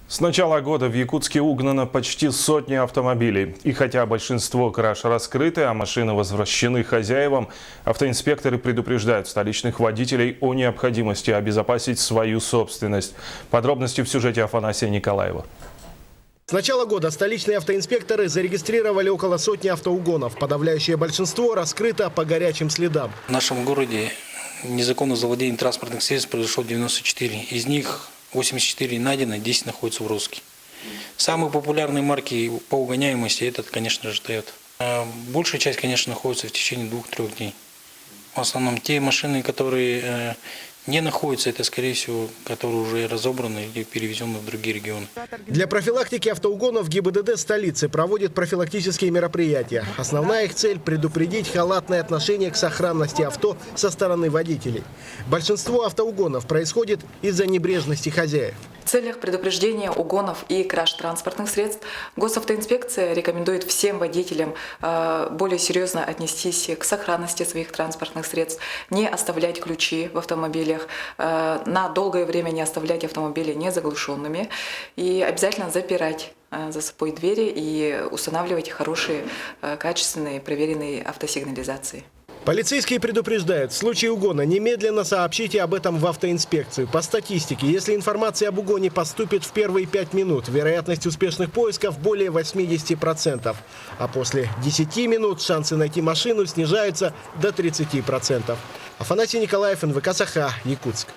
С начала года в Якутске угнано почти сотни автомобилей. И хотя большинство краж раскрыты, а машины возвращены хозяевам, автоинспекторы предупреждают столичных водителей о необходимости обезопасить свою собственность. Подробности в сюжете Афанасия Николаева. С начала года столичные автоинспекторы зарегистрировали около сотни автоугонов. Подавляющее большинство раскрыто по горячим следам. В нашем городе незаконных завладений транспортных средств произошло 94. Из них 84 найдено, 10 находятся в розыске. Самые популярные марки по угоняемости – это, конечно же, Toyota. Большая часть, конечно, находится в течение 2-3 дней. В основном те машины, которые не находятся, это, скорее всего, которые уже разобраны или перевезены в другие регионы. Для профилактики автоугонов ГИБДД столицы проводит профилактические мероприятия. Основная их цель – предупредить халатное отношение к сохранности авто со стороны водителей. Большинство автоугонов происходит из-за небрежности хозяев. В целях предупреждения угонов и краж транспортных средств госавтоинспекция рекомендует всем водителям более серьезно отнестись к сохранности своих транспортных средств, не оставлять ключи в автомобилях, на долгое время не оставлять автомобили незаглушенными и обязательно запирать за собой двери и устанавливать хорошие, качественные, проверенные автосигнализации. Полицейские предупреждают, в случае угона немедленно сообщите об этом в автоинспекцию. По статистике, если информация об угоне поступит в первые 5 минут, вероятность успешных поисков более 80%. А после 10 минут шансы найти машину снижаются до 30%. Афанасий Николаев, НВК «Саха», Якутск.